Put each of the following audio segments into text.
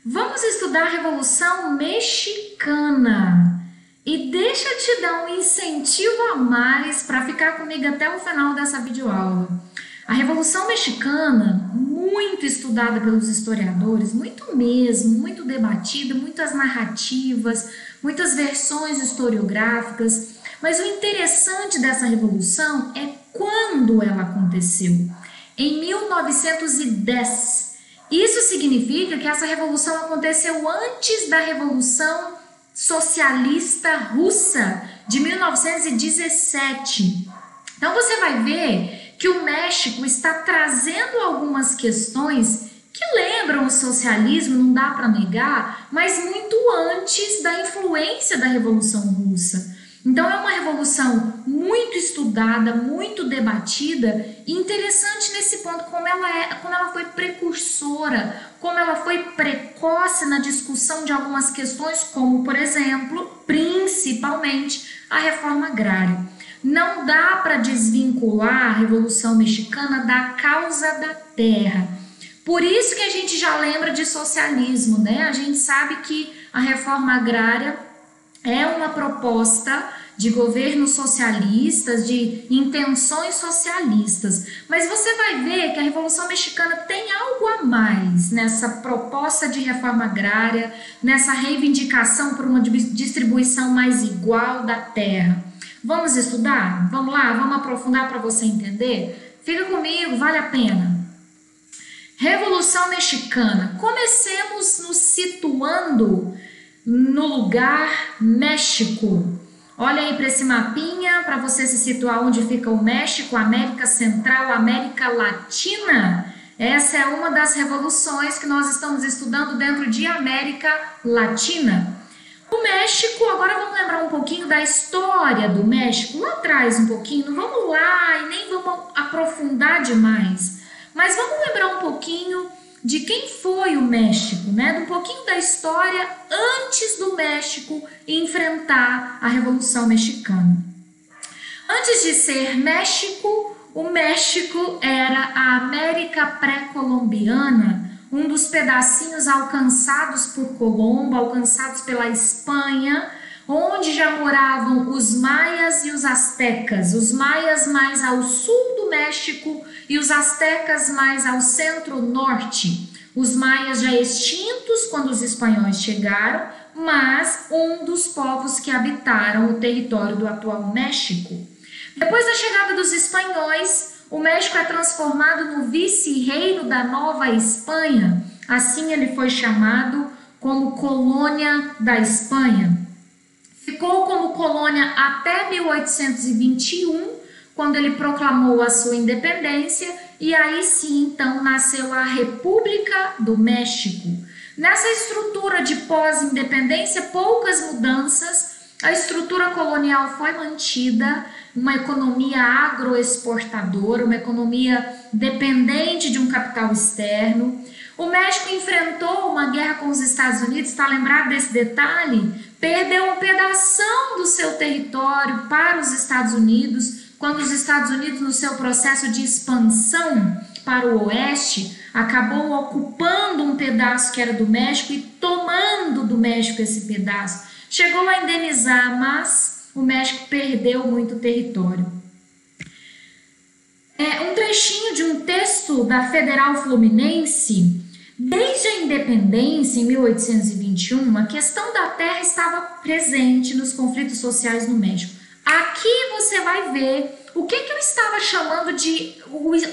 Vamos estudar a Revolução Mexicana. E deixa eu te dar um incentivo a mais para ficar comigo até o final dessa videoaula. A Revolução Mexicana, muito estudada pelos historiadores, muito mesmo, muito debatida, muitas narrativas, muitas versões historiográficas. Mas o interessante dessa revolução é quando ela aconteceu. Em 1910. Isso significa que essa revolução aconteceu antes da Revolução Socialista Russa de 1917. Então você vai ver que o México está trazendo algumas questões que lembram o socialismo, não dá para negar, mas muito antes da influência da Revolução Russa. Então é uma revolução muito estudada, muito debatida e interessante nesse ponto como ela foi precursora, como ela foi precoce na discussão de algumas questões, como, por exemplo, principalmente a reforma agrária. Não dá para desvincular a Revolução Mexicana da causa da terra. Por isso que a gente já lembra de socialismo, né? A gente sabe que a reforma agrária é uma proposta de governos socialistas, de intenções socialistas. Mas você vai ver que a Revolução Mexicana tem algo a mais nessa proposta de reforma agrária, nessa reivindicação por uma distribuição mais igual da terra. Vamos estudar? Vamos lá? Vamos aprofundar para você entender? Fica comigo, vale a pena. Revolução Mexicana. Comecemos nos situando no lugar México. Olha aí para esse mapinha para você se situar onde fica o México, América Central, América Latina. Essa é uma das revoluções que nós estamos estudando dentro de América Latina. O México, agora vamos lembrar um pouquinho da história do México, lá atrás um pouquinho, não vamos lá e nem vamos aprofundar demais, mas vamos lembrar um pouquinho de quem foi o México, né? Um pouquinho da história antes do México enfrentar a Revolução Mexicana. Antes de ser México, o México era a América pré-colombiana, um dos pedacinhos alcançados por Colombo, alcançados pela Espanha, onde já moravam os maias e os astecas, os maias mais ao sul do México e os astecas mais ao centro-norte. Os maias já extintos quando os espanhóis chegaram, mas um dos povos que habitaram o território do atual México. Depois da chegada dos espanhóis, o México é transformado no vice-reino da Nova Espanha, assim ele foi chamado como colônia da Espanha. Ficou como colônia até 1821, quando ele proclamou a sua independência, e aí sim, então, nasceu a República do México. Nessa estrutura de pós-independência, poucas mudanças, a estrutura colonial foi mantida, uma economia agroexportadora, uma economia dependente de um capital externo. O México enfrentou uma guerra com os Estados Unidos, está lembrado desse detalhe? Perdeu um pedação do seu território para os Estados Unidos, quando os Estados Unidos, no seu processo de expansão para o oeste, acabou ocupando um pedaço que era do México e tomando do México esse pedaço. Chegou a indenizar, mas o México perdeu muito território. Um trechinho de um texto da Federal Fluminense. Desde a independência, em 1821, a questão da terra estava presente nos conflitos sociais no México. Aqui você vai ver o que eu estava chamando de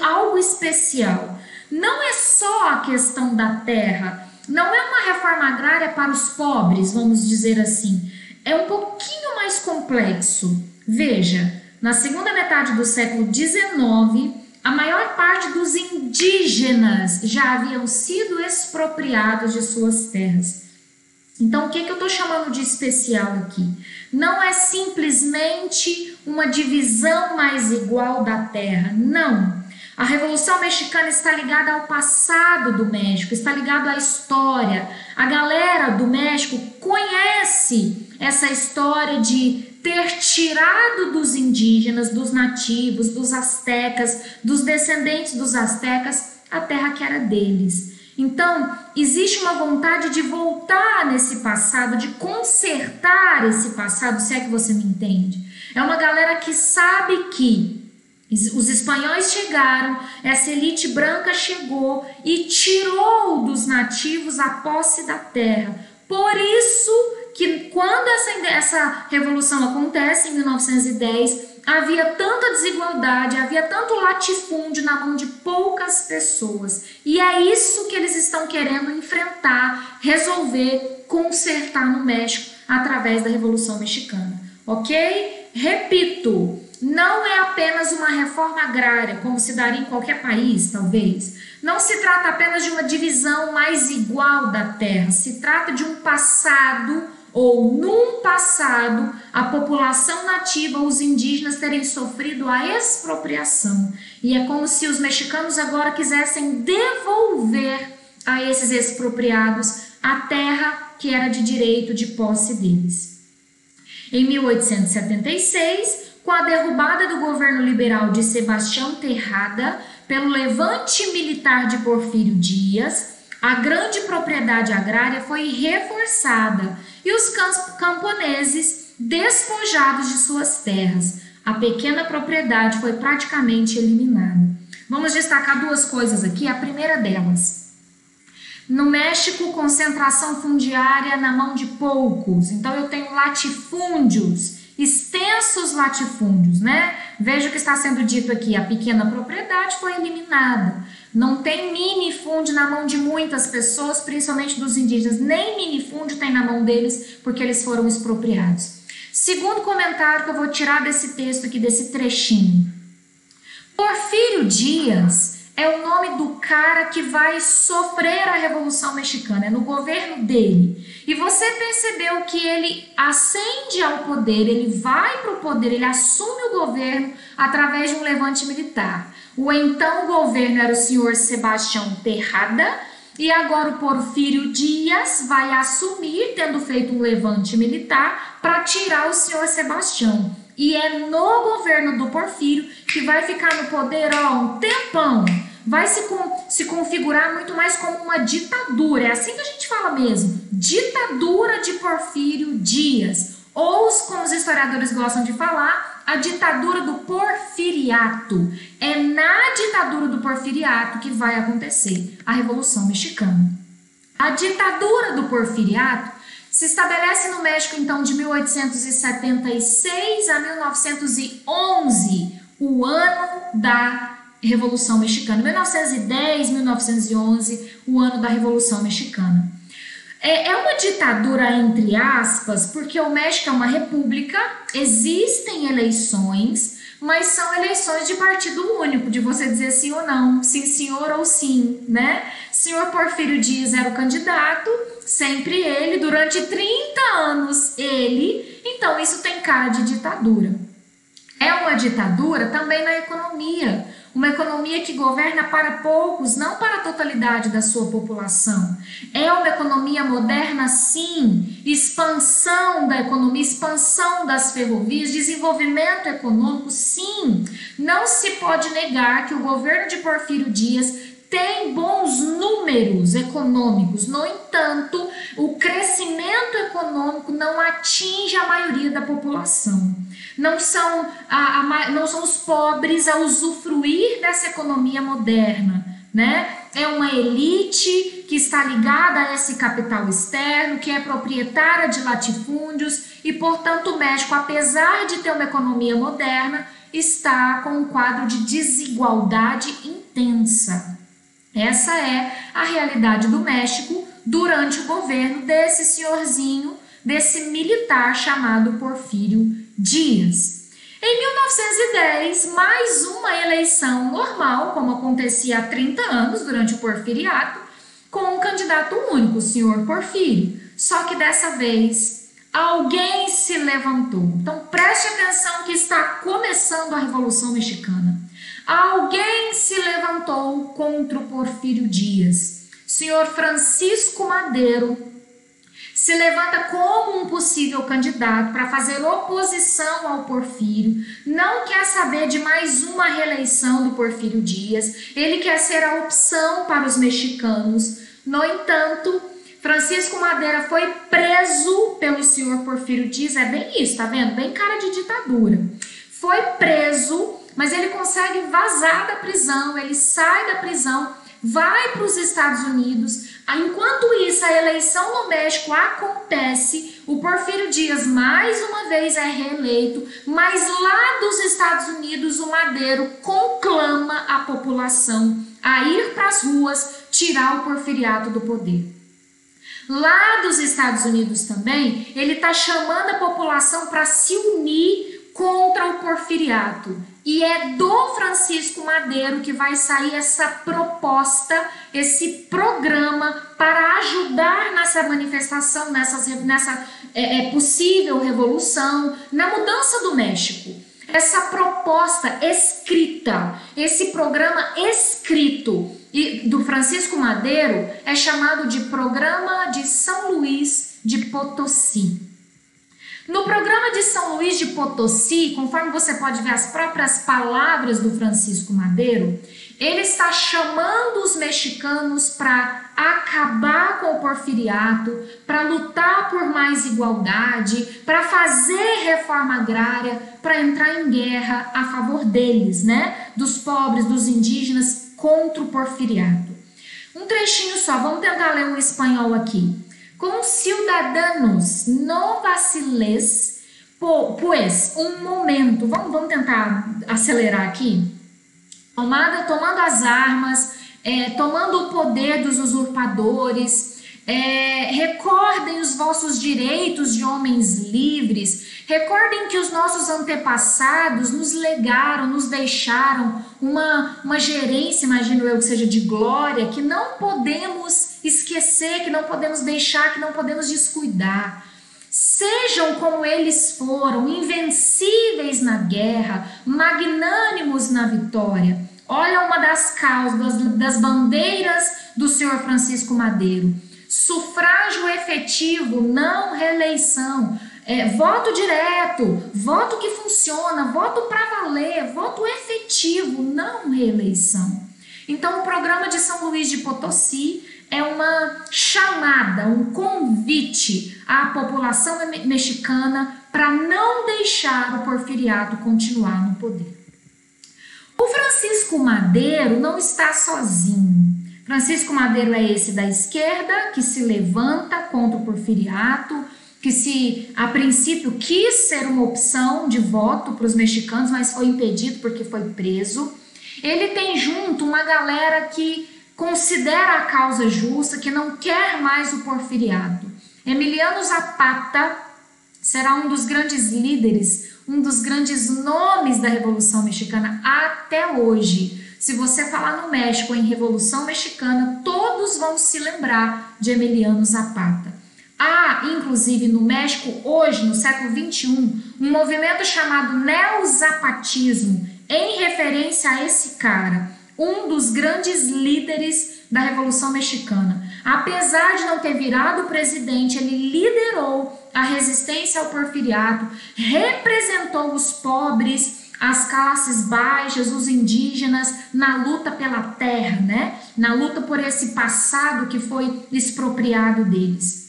algo especial. Não é só a questão da terra, não é uma reforma agrária para os pobres, vamos dizer assim. É um pouquinho mais complexo. Veja, na segunda metade do século XIX, a maior parte dos indígenas já haviam sido expropriados de suas terras. Então, o que eu estou chamando de especial aqui? Não é simplesmente uma divisão mais igual da terra, não. A Revolução Mexicana está ligada ao passado do México, está ligada à história. A galera do México conhece essa história de ter tirado dos indígenas, dos nativos, dos astecas, dos descendentes dos astecas, a terra que era deles. Então, existe uma vontade de voltar nesse passado, de consertar esse passado, se é que você me entende. É uma galera que sabe que os espanhóis chegaram, essa elite branca chegou e tirou dos nativos a posse da terra. Por isso que quando essa revolução acontece em 1910, havia tanta desigualdade, havia tanto latifúndio na mão de poucas pessoas. E é isso que eles estão querendo enfrentar, resolver, consertar no México através da Revolução Mexicana. Ok? Repito, não é apenas uma reforma agrária, como se daria em qualquer país, talvez. Não se trata apenas de uma divisão mais igual da terra, se trata de um passado, ou num passado, a população nativa, os indígenas, terem sofrido a expropriação. E é como se os mexicanos agora quisessem devolver a esses expropriados a terra que era de direito de posse deles. Em 1876, com a derrubada do governo liberal de Sebastião Terrada pelo levante militar de Porfírio Dias, a grande propriedade agrária foi reforçada e os camponeses despojados de suas terras. A pequena propriedade foi praticamente eliminada. Vamos destacar duas coisas aqui. A primeira delas: no México, concentração fundiária na mão de poucos. Então eu tenho latifúndios, extensos latifúndios, né? Veja o que está sendo dito aqui: a pequena propriedade foi eliminada. Não tem minifúndio na mão de muitas pessoas, principalmente dos indígenas. Nem minifúndio tem na mão deles, porque eles foram expropriados. Segundo comentário que eu vou tirar desse texto aqui, desse trechinho. Porfírio Dias é o nome do cara que vai sofrer a Revolução Mexicana, é no governo dele. E você percebeu que ele ascende ao poder, ele vai para o poder, ele assume o governo através de um levante militar. O então governo era o senhor Sebastião Terrada e agora o Porfírio Dias vai assumir, tendo feito um levante militar, para tirar o senhor Sebastião. E é no governo do Porfírio que vai ficar no poder um tempão. Vai se configurar muito mais como uma ditadura. É assim que a gente fala mesmo. Ditadura de Porfírio Dias. Ou, como os historiadores gostam de falar, a ditadura do porfiriato. É na ditadura do porfiriato que vai acontecer a Revolução Mexicana. A ditadura do porfiriato se estabelece no México, então, de 1876 a 1911, o ano da Revolução Mexicana. 1910, 1911, o ano da Revolução Mexicana. É uma ditadura, entre aspas, porque o México é uma república, existem eleições, mas são eleições de partido único, de você dizer sim ou não, sim senhor ou sim, né? Senhor Porfírio Dias era o candidato, sempre ele, durante 30 anos ele, então isso tem cara de ditadura. É uma ditadura também na economia, uma economia que governa para poucos, não para a totalidade da sua população. É uma economia moderna, sim, expansão da economia, expansão das ferrovias, desenvolvimento econômico, sim. Não se pode negar que o governo de Porfírio Dias tem bons números econômicos. No entanto, o crescimento econômico não atinge a maioria da população. Não são os pobres a usufruir dessa economia moderna, né? É uma elite que está ligada a esse capital externo, que é proprietária de latifúndios e, portanto, o México, apesar de ter uma economia moderna, está com um quadro de desigualdade intensa. Essa é a realidade do México durante o governo desse senhorzinho, desse militar chamado Porfírio Dias. Em 1910, mais uma eleição normal, como acontecia há 30 anos durante o porfiriato, com um candidato único, o senhor Porfírio. Só que dessa vez, alguém se levantou. Então preste atenção que está começando a Revolução Mexicana. Alguém se levantou contra o Porfírio Dias. Senhor Francisco Madero se levanta como um possível candidato para fazer oposição ao Porfírio, não quer saber de mais uma reeleição do Porfírio Dias, ele quer ser a opção para os mexicanos. No entanto, Francisco Madeira foi preso pelo senhor Porfírio Dias, é bem isso, tá vendo? Bem cara de ditadura. Foi preso, mas ele consegue vazar da prisão, ele sai da prisão, vai para os Estados Unidos. Enquanto isso, a eleição no México acontece, o Porfírio Dias mais uma vez é reeleito, mas lá dos Estados Unidos o Madero conclama a população a ir para as ruas tirar o porfiriato do poder. Lá dos Estados Unidos também, ele está chamando a população para se unir contra o porfiriato. E é do Francisco Madeiro que vai sair essa proposta, esse programa para ajudar nessa manifestação, nessa possível revolução, na mudança do México. Essa proposta escrita, esse programa escrito do Francisco Madeiro é chamado de Programa de São Luís de Potosí. No programa de São Luís de Potosí, conforme você pode ver as próprias palavras do Francisco Madeiro, ele está chamando os mexicanos para acabar com o porfiriato, para lutar por mais igualdade, para fazer reforma agrária, para entrar em guerra a favor deles, né? Dos pobres, dos indígenas, contra o porfiriato. Um trechinho só, vamos tentar ler um espanhol aqui. Com ciudadanos no vaciles, pues, um momento, vamos tentar acelerar aqui, tomando as armas, tomando o poder dos usurpadores, recordem os vossos direitos de homens livres, recordem que os nossos antepassados nos legaram, nos deixaram uma gerência, imagino eu que seja de glória, que não podemos esquecer, que não podemos deixar, que não podemos descuidar. Sejam como eles foram, invencíveis na guerra, magnânimos na vitória. Olha uma das causas, das bandeiras do senhor Francisco Madeiro. Sufrágio efetivo, não reeleição. Voto direto, voto que funciona, voto para valer, voto efetivo, não reeleição. Então, o programa de São Luís de Potosí é uma chamada, um convite à população mexicana para não deixar o porfiriato continuar no poder. O Francisco Madeiro não está sozinho. Francisco Madeiro é esse da esquerda que se levanta contra o porfiriato, que a princípio quis ser uma opção de voto para os mexicanos, mas foi impedido porque foi preso. Ele tem junto uma galera que considera a causa justa, que não quer mais o porfiriato. Emiliano Zapata será um dos grandes líderes, um dos grandes nomes da Revolução Mexicana até hoje. Se você falar no México em Revolução Mexicana, todos vão se lembrar de Emiliano Zapata. Há, inclusive, no México, hoje, no século XXI, um movimento chamado neozapatismo, em referência a esse cara, um dos grandes líderes da Revolução Mexicana. Apesar de não ter virado presidente, ele liderou a resistência ao porfiriato, representou os pobres, as classes baixas, os indígenas, na luta pela terra, né? Na luta por esse passado que foi expropriado deles.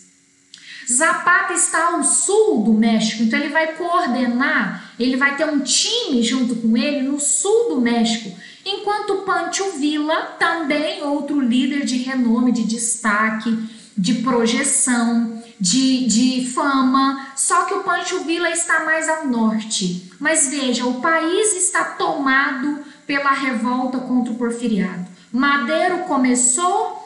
Zapata está ao sul do México, então ele vai coordenar, ele vai ter um time junto com ele no sul do México, enquanto Pancho Villa, também outro líder de renome, de destaque, de projeção, de fama, só que o Pancho Villa está mais ao norte. Mas veja, o país está tomado pela revolta contra o porfiriato. Madeiro começou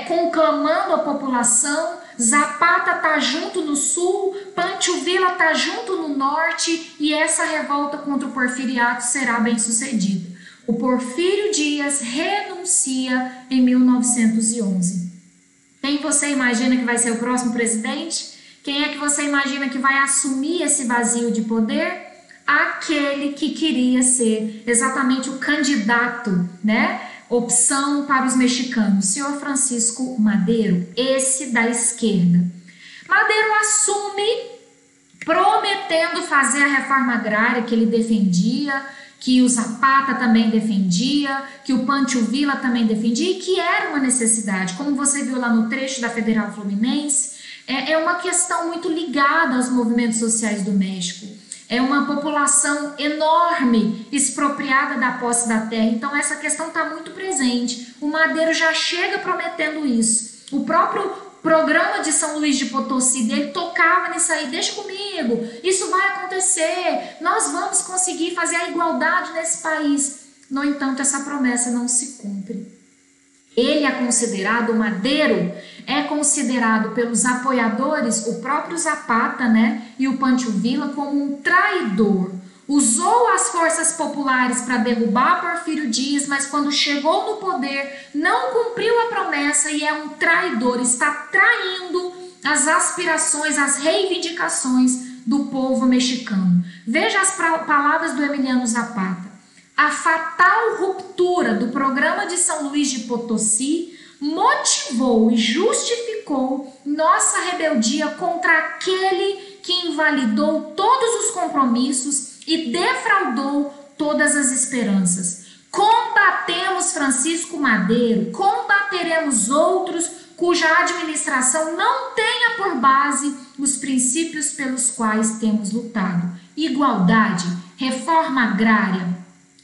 conclamando a população, Zapata está junto no sul, Pancho Villa está junto no norte e essa revolta contra o porfiriato será bem sucedida. O Porfírio Dias renuncia em 1911. Quem você imagina que vai ser o próximo presidente? Quem é que você imagina que vai assumir esse vazio de poder? Aquele que queria ser exatamente o candidato, né? Opção para os mexicanos, senhor Francisco Madeiro, esse da esquerda. Madeiro assume, prometendo fazer a reforma agrária que ele defendia, que o Zapata também defendia, que o Pancho Villa também defendia e que era uma necessidade. Como você viu lá no trecho da Federal Fluminense, é uma questão muito ligada aos movimentos sociais do México. É uma população enorme, expropriada da posse da terra. Então essa questão está muito presente. O Madeiro já chega prometendo isso. O próprio programa de São Luís de Potosí dele tocava nisso aí, deixa comigo, isso vai acontecer, nós vamos conseguir fazer a igualdade nesse país. No entanto, essa promessa não se cumpre. Ele é considerado, o Madeiro é considerado pelos apoiadores, o próprio Zapata, né, e o Pancho Villa, como um traidor. Usou as forças populares para derrubar Porfírio Dias, mas quando chegou no poder, não cumpriu a promessa e é um traidor, está traindo as aspirações, as reivindicações do povo mexicano. Veja as palavras do Emiliano Zapata. A fatal ruptura do programa de São Luís de Potosí motivou e justificou nossa rebeldia contra aquele que invalidou todos os compromissos e defraudou todas as esperanças. Combatemos Francisco Madeiro, combateremos outros cuja administração não tenha por base os princípios pelos quais temos lutado. Igualdade, reforma agrária,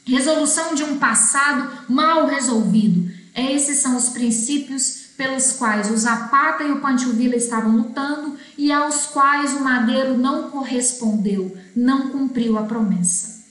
resolução de um passado mal resolvido. Esses são os princípios pelos quais o Zapata e o Pancho Villa estavam lutando e aos quais o Madeiro não correspondeu, não cumpriu a promessa.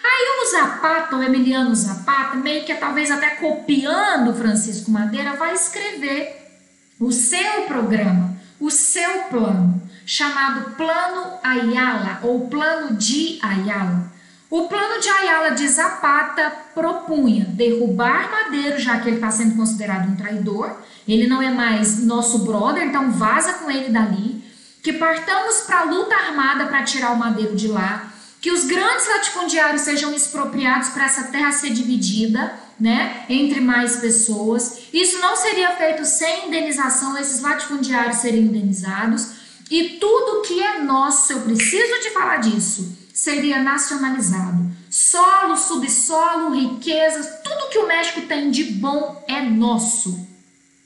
Aí o Zapata, o Emiliano Zapata, meio que talvez até copiando Francisco Madeira, vai escrever o seu programa, o seu plano, chamado Plano Ayala ou Plano de Ayala. O plano de Ayala de Zapata propunha derrubar Madeiro, já que ele está sendo considerado um traidor, ele não é mais nosso brother, então vaza com ele dali, que partamos para a luta armada para tirar o Madeiro de lá, que os grandes latifundiários sejam expropriados para essa terra ser dividida, né, entre mais pessoas. Isso não seria feito sem indenização, esses latifundiários seriam indenizados, e tudo que é nosso, eu preciso de falar disso, seria nacionalizado. Solo, subsolo, riquezas, tudo que o México tem de bom é nosso.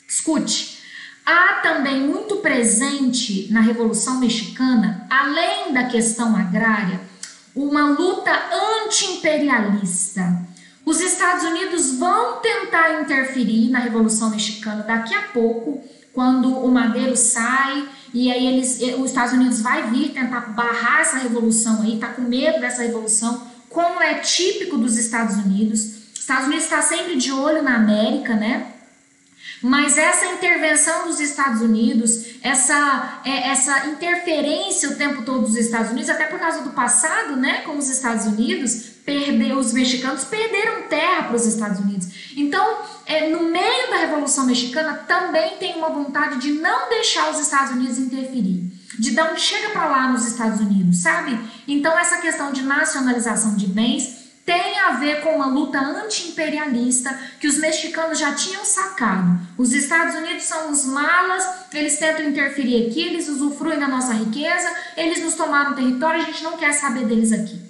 Escute, há também muito presente na Revolução Mexicana, além da questão agrária, uma luta anti-imperialista. Os Estados Unidos vão tentar interferir na Revolução Mexicana daqui a pouco, quando o Madeiro sai, e aí os Estados Unidos vai vir tentar barrar essa revolução aí, tá com medo dessa revolução, como é típico dos Estados Unidos. Os Estados Unidos está sempre de olho na América, né? Mas essa intervenção dos Estados Unidos, essa interferência o tempo todo dos Estados Unidos, até por causa do passado, né? Como os Estados Unidos os mexicanos perderam terra para os Estados Unidos. Então, no meio da Revolução Mexicana, também tem uma vontade de não deixar os Estados Unidos interferir, de dar um chega para lá nos Estados Unidos, sabe? Então, essa questão de nacionalização de bens tem a ver com uma luta anti-imperialista que os mexicanos já tinham sacado. Os Estados Unidos são os malas, eles tentam interferir aqui, eles usufruem da nossa riqueza, eles nos tomaram território, a gente não quer saber deles aqui,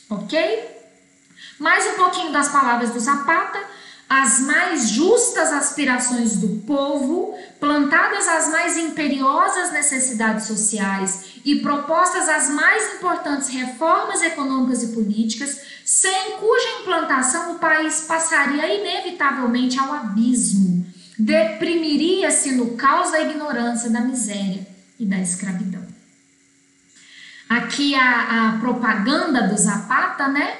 ok? Mais um pouquinho das palavras do Zapata. As mais justas aspirações do povo, plantadas as mais imperiosas necessidades sociais e propostas as mais importantes reformas econômicas e políticas, sem cuja implantação o país passaria inevitavelmente ao abismo, deprimiria-se no caos da ignorância, da miséria e da escravidão. Aqui a propaganda do Zapata, né?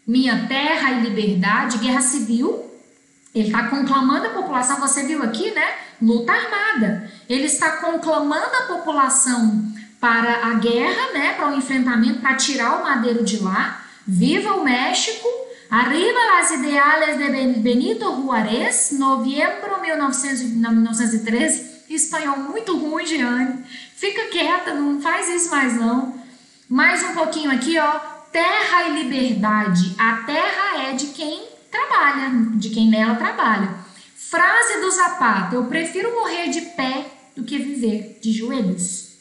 Minha terra e liberdade, guerra civil. Ele está conclamando a população, você viu aqui, né? Luta armada. Ele está conclamando a população para a guerra, né? Para o enfrentamento, para tirar o Madeiro de lá. Viva o México! Arriba las ideales de Benito Juárez, novembro de 1913. Espanhol muito ruim, Jeane. Fica quieta, não faz isso mais não. Mais um pouquinho aqui, ó. Terra e liberdade. A terra é de quem trabalha, de quem nela trabalha. Frase do Zapata: eu prefiro morrer de pé do que viver de joelhos.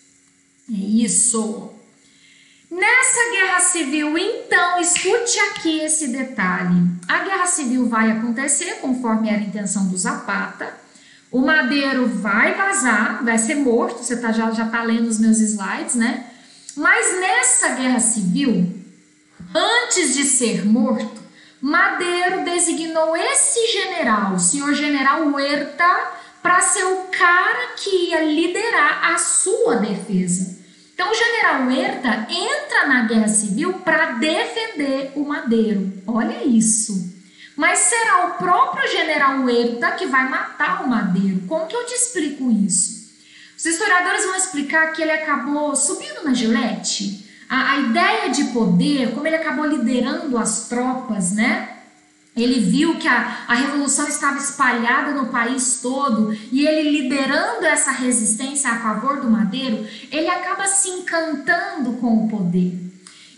É isso. Nessa guerra civil, então, escute aqui esse detalhe. A guerra civil vai acontecer conforme era a intenção do Zapata. O Madero vai vazar, vai ser morto. Você já tá lendo os meus slides, né? Mas nessa guerra civil, antes de ser morto, Madero designou esse general, o senhor general Huerta, para ser o cara que ia liderar a sua defesa. Então, o general Huerta entra na guerra civil para defender o Madero. Olha isso. Mas será o próprio general Huerta que vai matar o Madero. Como que eu te explico isso? Os historiadores vão explicar que ele acabou subindo na gilete. A ideia de poder, como ele acabou liderando as tropas, né? Ele viu que a revolução estava espalhada no país todo e ele liderando essa resistência a favor do Madero, ele acaba se encantando com o poder.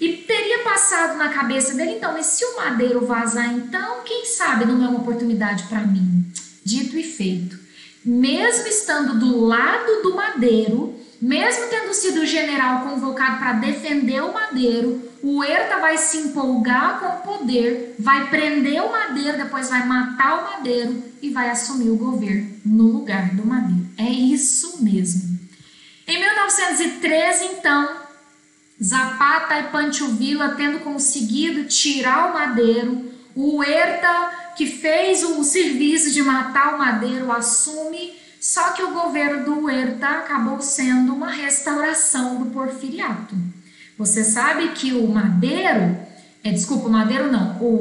E teria passado na cabeça dele, então, e se o Madero vazar, então, quem sabe não é uma oportunidade para mim? Dito e feito. Mesmo estando do lado do Madero, mesmo tendo sido o general convocado para defender o Madero, o Huerta vai se empolgar com o poder, vai prender o Madero, depois vai matar o Madero e vai assumir o governo no lugar do Madero. É isso mesmo. Em 1913, então, Zapata e Pancho Villa tendo conseguido tirar o Madero, o Huerta, que fez o serviço de matar o Madero, assume, só que o governo do Huerta acabou sendo uma restauração do porfiriato. Você sabe que o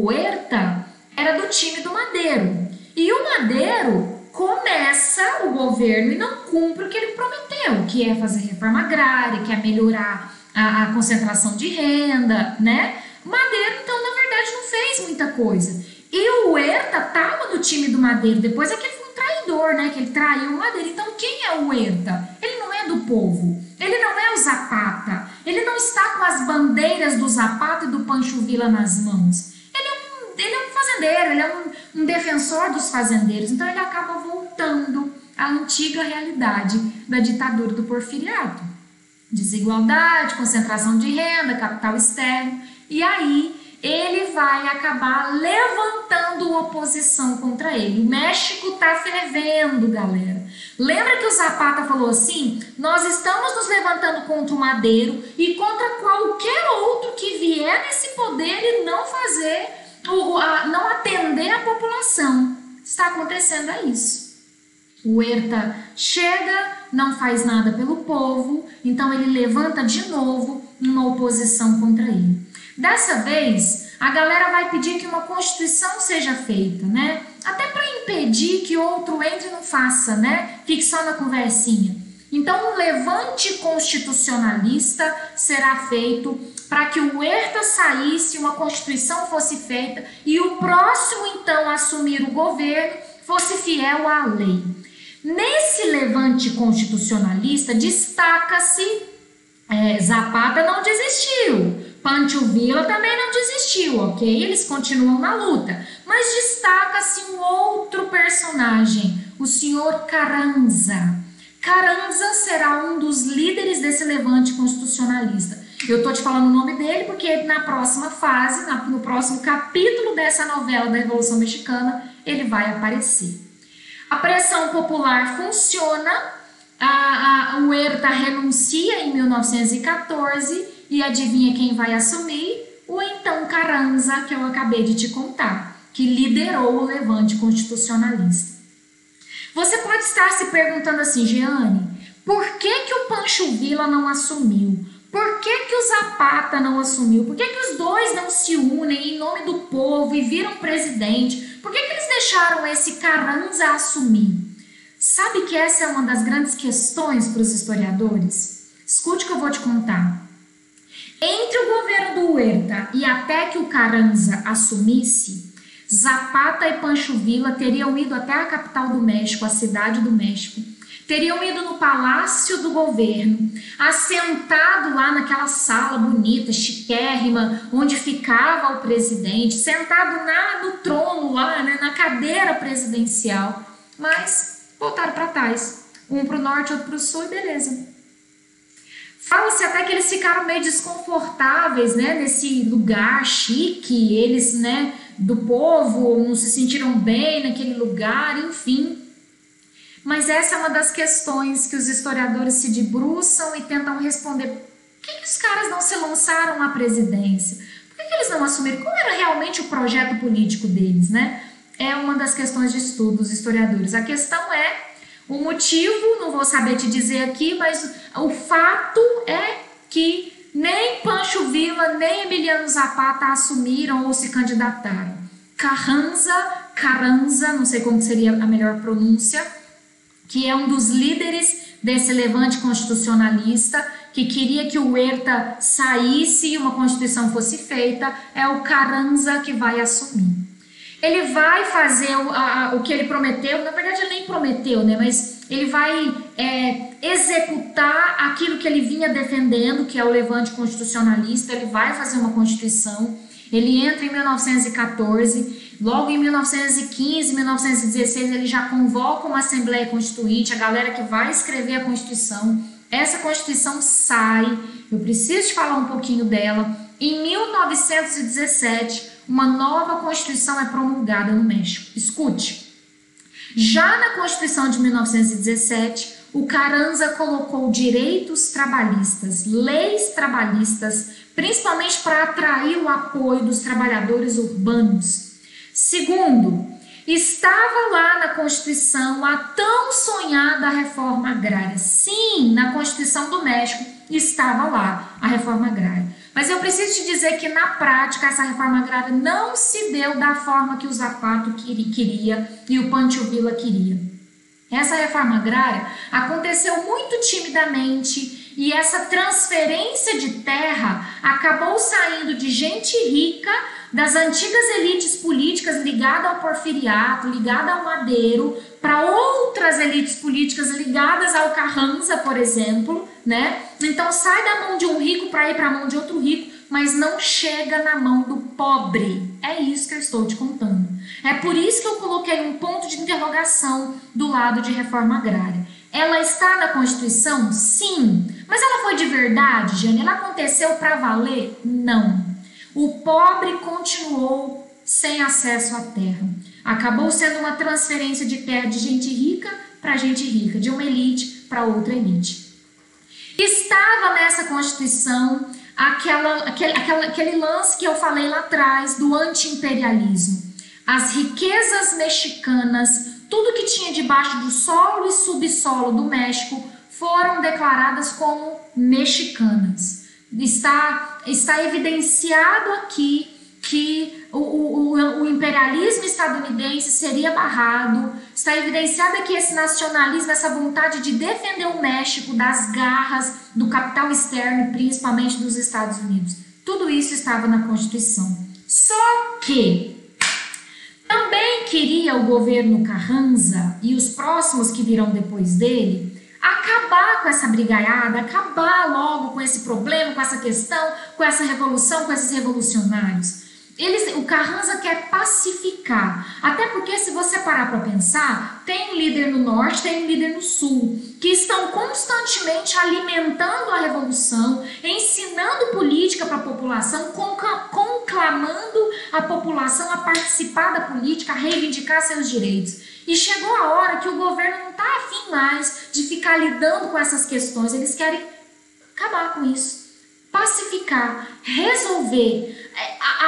Huerta era do time do Madero. E o Madero começa o governo e não cumpre o que ele prometeu, que é fazer reforma agrária, que é melhorar a concentração de renda, né? O Madero, então, na verdade, não fez muita coisa. E o Huerta estava no time do Madero, depois é que ele foi um traidor, né? Que ele traiu o Madero. Então, quem é o Huerta? Ele não é do povo, ele não é o Zapata, ele não está com as bandeiras do Zapata e do Pancho Villa nas mãos. Ele é um fazendeiro, ele é um defensor dos fazendeiros, então ele acaba voltando à antiga realidade da ditadura do porfiriato. Desigualdade, concentração de renda, capital externo, e aí ele vai acabar levantando oposição contra ele. O México tá fervendo, galera. Lembra que o Zapata falou assim? Nós estamos nos levantando contra o Madero e contra qualquer outro que vier nesse poder e não fazer, não atender a população. Está acontecendo isso. O Huerta chega, não faz nada pelo povo, então ele levanta de novo uma oposição contra ele. Dessa vez, a galera vai pedir que uma constituição seja feita, né? Até para impedir que outro entre e não faça, né? Fique só na conversinha. Então, um levante constitucionalista será feito para que o Huerta saísse, uma constituição fosse feita e o próximo, então, a assumir o governo fosse fiel à lei. Nesse levante constitucionalista, destaca-se Zapata não desistiu. Pancho Villa também não desistiu, ok? Eles continuam na luta. Mas destaca-se um outro personagem, o senhor Carranza. Carranza será um dos líderes desse levante constitucionalista. Eu tô te falando o nome dele porque na próxima fase, no próximo capítulo dessa novela da Revolução Mexicana, ele vai aparecer. A pressão popular funciona, o Huerta renuncia em 1914 e adivinha quem vai assumir? O então Carranza, que eu acabei de te contar, que liderou o levante constitucionalista. Você pode estar se perguntando assim, Jeane, por que o Pancho Villa não assumiu? Por que o Zapata não assumiu? Por que os dois não se unem em nome do povo e viram presidente? Por que eles deixaram esse Carranza assumir? Sabe que essa é uma das grandes questões para os historiadores? Escute o que eu vou te contar. Entre o governo do Huerta e até que o Carranza assumisse, Zapata e Pancho Villa teriam ido até a capital do México, a cidade do México, teriam ido no palácio do governo, assentado lá naquela sala bonita, chiquérrima, onde ficava o presidente, sentado no trono lá, né, na cadeira presidencial, mas voltaram para trás, um para o norte, outro para o sul e beleza. Fala-se até que eles ficaram meio desconfortáveis, né, nesse lugar chique, eles, né, do povo não se sentiram bem naquele lugar, enfim. Mas essa é uma das questões que os historiadores se debruçam e tentam responder. Por que os caras não se lançaram à presidência? Por que eles não assumiram? Qual era realmente o projeto político deles, né? É uma das questões de estudo dos historiadores. A questão é o motivo, não vou saber te dizer aqui, mas o fato é que nem Pancho Villa, nem Emiliano Zapata assumiram ou se candidataram. Carranza, não sei como seria a melhor pronúncia, que é um dos líderes desse levante constitucionalista, que queria que o Huerta saísse e uma constituição fosse feita, é o Carranza que vai assumir. Ele vai fazer o que ele prometeu, na verdade ele nem prometeu, né? Mas ele vai executar aquilo que ele vinha defendendo, que é o levante constitucionalista. Ele vai fazer uma constituição, ele entra em 1914, logo em 1915, 1916 ele já convoca uma Assembleia Constituinte, a galera que vai escrever a Constituição. Essa Constituição sai, eu preciso te falar um pouquinho dela. Em 1917, uma nova Constituição é promulgada no México. Escute, já na Constituição de 1917, o Carranza colocou direitos trabalhistas, leis trabalhistas, principalmente para atrair o apoio dos trabalhadores urbanos. Segundo, estava lá na Constituição a tão sonhada reforma agrária. Sim, na Constituição do México estava lá a reforma agrária. Mas eu preciso te dizer que na prática essa reforma agrária não se deu da forma que o Zapata queria e o Pancho Villa queria. Essa reforma agrária aconteceu muito timidamente e essa transferência de terra acabou saindo de gente rica, das antigas elites políticas ligadas ao porfiriato, ligadas ao Madeiro, para outras elites políticas ligadas ao Carranza, por exemplo, né? Então sai da mão de um rico para ir para a mão de outro rico, mas não chega na mão do pobre. É isso que eu estou te contando. É por isso que eu coloquei um ponto de interrogação do lado de reforma agrária. Ela está na Constituição? Sim. Mas ela foi de verdade, Jane? Ela aconteceu para valer? Não. O pobre continuou sem acesso à terra. Acabou sendo uma transferência de terra de gente rica para gente rica, de uma elite para outra elite. Estava nessa Constituição aquele lance que eu falei lá atrás do anti-imperialismo. As riquezas mexicanas, tudo que tinha debaixo do solo e subsolo do México, foram declaradas como mexicanas. Está evidenciado aqui que o imperialismo estadunidense seria barrado, está evidenciado aqui esse nacionalismo, essa vontade de defender o México das garras do capital externo, principalmente dos Estados Unidos. Tudo isso estava na Constituição. Só que também queria o governo Carranza e os próximos que virão depois dele acabar com essa brigaiada, acabar logo com esse problema, com essa questão, com essa revolução, com esses revolucionários. O Carranza quer pacificar, até porque se você parar para pensar, tem um líder no norte, tem um líder no sul, que estão constantemente alimentando a revolução, ensinando política para a população, conclamando a população a participar da política, a reivindicar seus direitos. E chegou a hora que o governo não está afim mais de ficar lidando com essas questões, eles querem acabar com isso. Pacificar, resolver,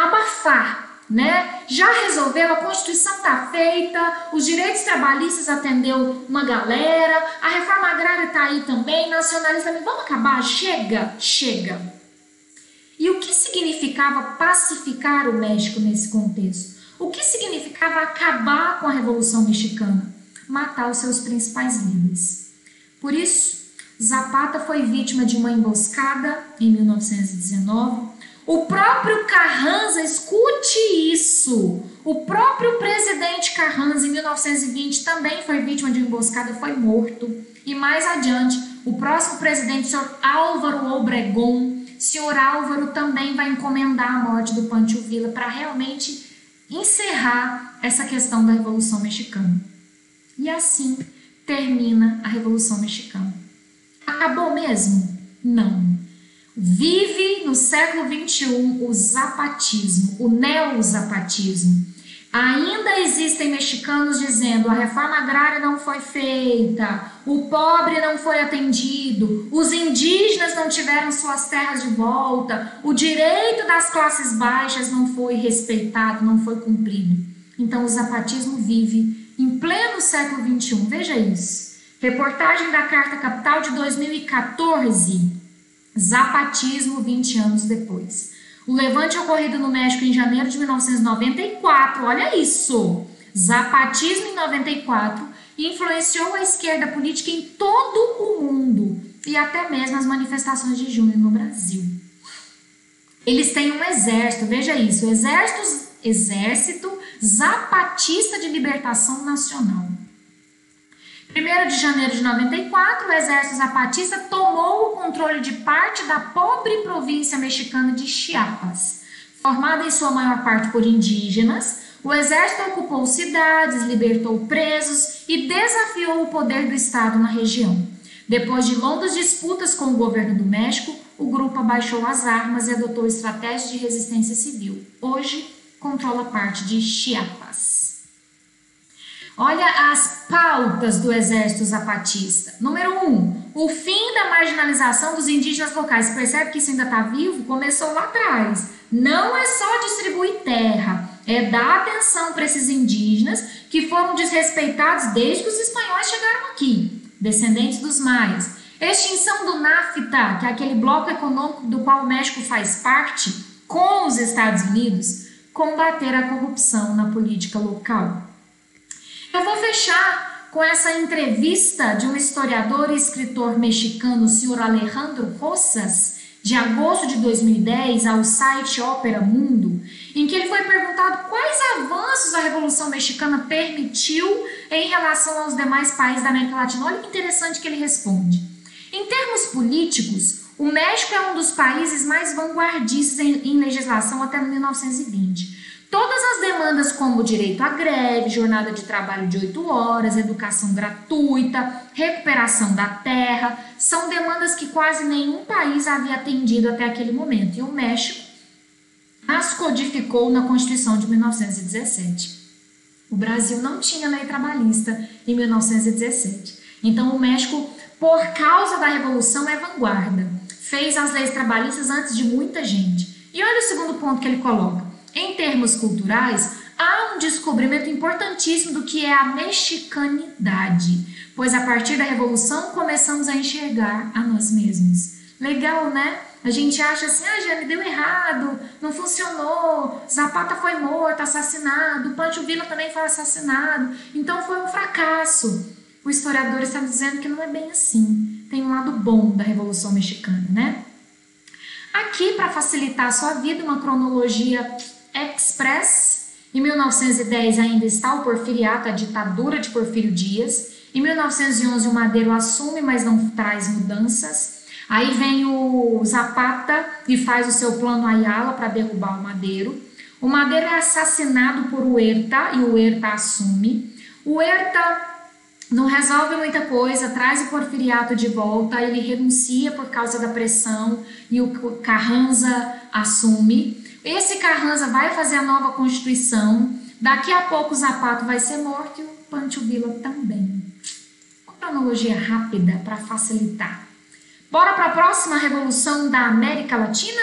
abafar, né? Já resolveu, a Constituição está feita, os direitos trabalhistas atendeu uma galera, a reforma agrária está aí também, nacionalista também, vamos acabar? Chega. E o que significava pacificar o México nesse contexto? O que significava acabar com a Revolução Mexicana? Matar os seus principais líderes. Por isso, Zapata foi vítima de uma emboscada em 1919. O próprio Carranza, escute isso, o próprio presidente Carranza em 1920 também foi vítima de uma emboscada e foi morto. E mais adiante, o próximo presidente, o senhor Álvaro Obregón, senhor Álvaro também vai encomendar a morte do Pancho Villa para realmente encerrar essa questão da Revolução Mexicana. E assim termina a Revolução Mexicana. Acabou mesmo? Não. Vive no século XXI o zapatismo, o neozapatismo. Ainda existem mexicanos dizendo a reforma agrária não foi feita, o pobre não foi atendido, os indígenas não tiveram suas terras de volta, o direito das classes baixas não foi respeitado, não foi cumprido. Então o zapatismo vive em pleno século XXI. Veja isso. Reportagem da Carta Capital de 2014. Zapatismo 20 anos depois. O levante ocorrido no México em janeiro de 1994, olha isso! Zapatismo em 94 influenciou a esquerda política em todo o mundo e até mesmo as manifestações de junho no Brasil. Eles têm um exército, veja isso, Exército Zapatista de Libertação Nacional. 1º de janeiro de 94, o Exército Zapatista tomou o controle de parte da pobre província mexicana de Chiapas. Formada em sua maior parte por indígenas, o exército ocupou cidades, libertou presos e desafiou o poder do Estado na região. Depois de longas disputas com o governo do México, o grupo abaixou as armas e adotou estratégias de resistência civil. Hoje, controla parte de Chiapas. Olha as pautas do Exército Zapatista. Número 1, o fim da marginalização dos indígenas locais. Percebe que isso ainda está vivo? Começou lá atrás. Não é só distribuir terra, é dar atenção para esses indígenas que foram desrespeitados desde que os espanhóis chegaram aqui, descendentes dos maias. Extinção do NAFTA, que é aquele bloco econômico do qual o México faz parte, com os Estados Unidos, combater a corrupção na política local. Eu vou fechar com essa entrevista de um historiador e escritor mexicano, o senhor Alejandro Rosas, de agosto de 2010, ao site Ópera Mundo, em que ele foi perguntado quais avanços a Revolução Mexicana permitiu em relação aos demais países da América Latina. Olha que interessante que ele responde. Em termos políticos, o México é um dos países mais vanguardistas em legislação até 1920. Todas as demandas como direito à greve, jornada de trabalho de 8 horas, educação gratuita, recuperação da terra, são demandas que quase nenhum país havia atendido até aquele momento. E o México as codificou na Constituição de 1917. O Brasil não tinha lei trabalhista em 1917. Então o México, por causa da Revolução, é vanguarda. Fez as leis trabalhistas antes de muita gente. E olha o segundo ponto que ele coloca. Em termos culturais, há um descobrimento importantíssimo do que é a mexicanidade, pois a partir da Revolução começamos a enxergar a nós mesmos. Legal, né? A gente acha assim, Jane, deu errado, não funcionou, Zapata foi morto, assassinado, Pancho Villa também foi assassinado, então foi um fracasso. O historiador está dizendo que não é bem assim, tem um lado bom da Revolução Mexicana, né? Aqui, para facilitar a sua vida, uma cronologia express. Em 1910 ainda está o porfiriato, a ditadura de Porfírio Dias. Em 1911 o Madero assume, mas não traz mudanças. Aí vem o Zapata e faz o seu plano Ayala para derrubar o Madero. O Madero é assassinado por Huerta e o Huerta assume. O Huerta não resolve muita coisa, traz o porfiriato de volta, ele renuncia por causa da pressão e o Carranza assume. Esse Carranza vai fazer a nova Constituição, daqui a pouco o Zapata vai ser morto e o Pancho Villa também. Uma cronologia rápida para facilitar. Bora para a próxima revolução da América Latina?